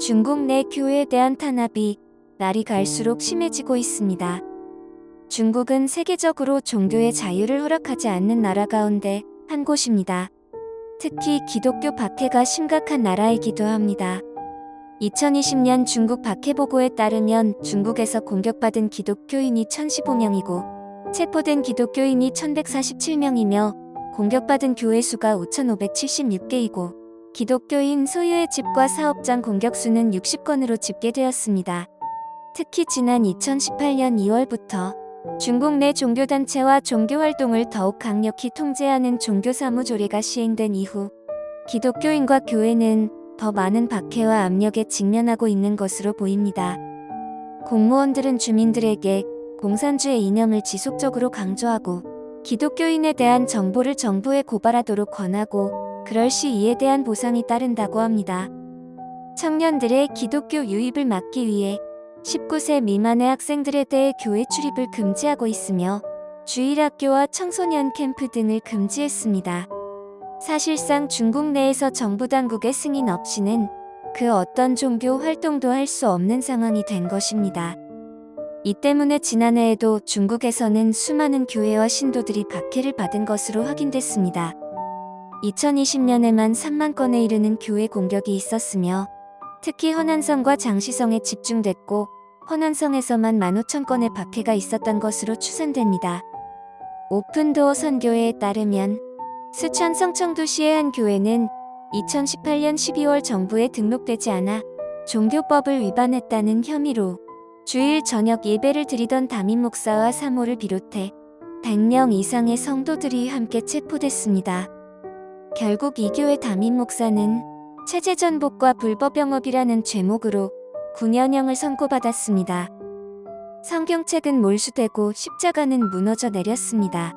중국 내 교회에 대한 탄압이 날이 갈수록 심해지고 있습니다. 중국은 세계적으로 종교의 자유를 허락하지 않는 나라 가운데 한 곳입니다. 특히 기독교 박해가 심각한 나라이기도 합니다. 2020년 중국 박해보고에 따르면 중국에서 공격받은 기독교인이 1015명이고 체포된 기독교인이 1147명이며 공격받은 교회 수가 5576개이고 기독교인 소유의 집과 사업장 공격수는 60건으로 집계되었습니다. 특히 지난 2018년 2월부터 중국 내 종교단체와 종교활동을 더욱 강력히 통제하는 종교사무조례가 시행된 이후 기독교인과 교회는 더 많은 박해와 압력에 직면하고 있는 것으로 보입니다. 공무원들은 주민들에게 공산주의 이념을 지속적으로 강조하고 기독교인에 대한 정보를 정부에 고발하도록 권하고 그럴 시 이에 대한 보상이 따른다고 합니다. 청년들의 기독교 유입을 막기 위해 19세 미만의 학생들에 대해 교회 출입을 금지하고 있으며 주일학교와 청소년 캠프 등을 금지했습니다. 사실상 중국 내에서 정부 당국의 승인 없이는 그 어떤 종교 활동도 할 수 없는 상황이 된 것입니다. 이 때문에 지난해에도 중국에서는 수많은 교회와 신도들이 박해를 받은 것으로 확인됐습니다. 2020년에만 3만 건에 이르는 교회 공격이 있었으며 특히 허난성과 장시성에 집중됐고 허난성에서만 15,000건의 박해가 있었던 것으로 추산됩니다. 오픈도어 선교회에 따르면 스촨 성청도시의 한 교회는 2018년 12월 정부에 등록되지 않아 종교법을 위반했다는 혐의로 주일 저녁 예배를 드리던 담임 목사와 사모를 비롯해 100명 이상의 성도들이 함께 체포됐습니다. 결국 이 교회 담임 목사는 체제 전복과 불법 영업이라는 죄목으로 9년형을 선고받았습니다. 성경책은 몰수되고 십자가는 무너져 내렸습니다.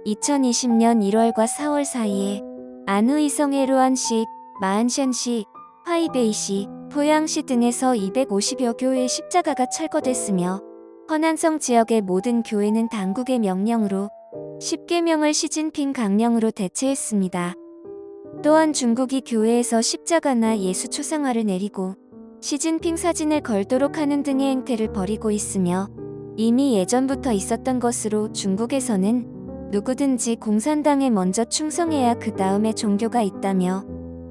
2020년 1월과 4월 사이에 안후이성의 루안시, 마안샨시, 화이베이시, 포양시 등에서 250여 교회의 십자가가 철거됐으며 허난성 지역의 모든 교회는 당국의 명령으로 10계명을 시진핑 강령으로 대체했습니다. 또한 중국이 교회에서 십자가나 예수 초상화를 내리고 시진핑 사진을 걸도록 하는 등의 행태를 벌이고 있으며 이미 예전부터 있었던 것으로 중국에서는 누구든지 공산당에 먼저 충성해야 그 다음에 종교가 있다며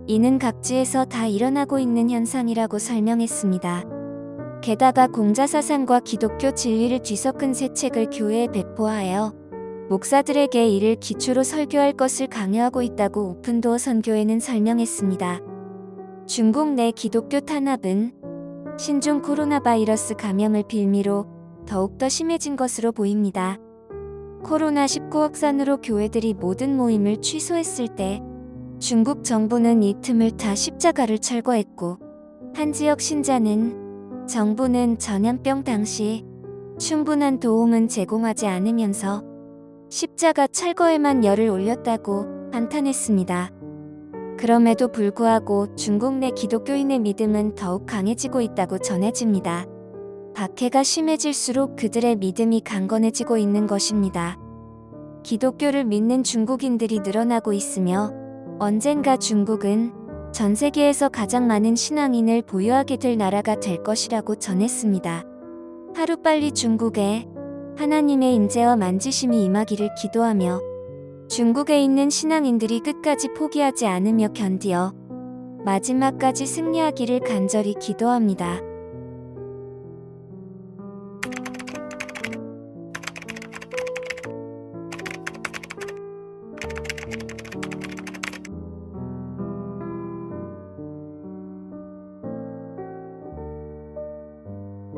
이는 각지에서 다 일어나고 있는 현상이라고 설명했습니다. 게다가 공자사상과 기독교 진리를 뒤섞은 새 책을 교회에 배포하여 목사들에게 이를 기초로 설교할 것을 강요하고 있다고 오픈도어 선교회는 설명했습니다. 중국 내 기독교 탄압은 신종 코로나 바이러스 감염을 빌미로 더욱더 심해진 것으로 보입니다. 코로나19 확산으로 교회들이 모든 모임을 취소했을 때 중국 정부는 이 틈을 타 십자가를 철거했고 한 지역 신자는 정부는 전염병 당시 충분한 도움은 제공하지 않으면서 십자가 철거에만 열을 올렸다고 한탄했습니다. 그럼에도 불구하고 중국 내 기독교인의 믿음은 더욱 강해지고 있다고 전해집니다. 박해가 심해질수록 그들의 믿음이 강건해지고 있는 것입니다. 기독교를 믿는 중국인들이 늘어나고 있으며 언젠가 중국은 전 세계에서 가장 많은 신앙인을 보유하게 될 나라가 될 것이라고 전했습니다. 하루빨리 중국에 하나님의 임재와 만지심이 임하기를 기도하며 중국에 있는 신앙인들이 끝까지 포기하지 않으며 견디어 마지막까지 승리하기를 간절히 기도합니다.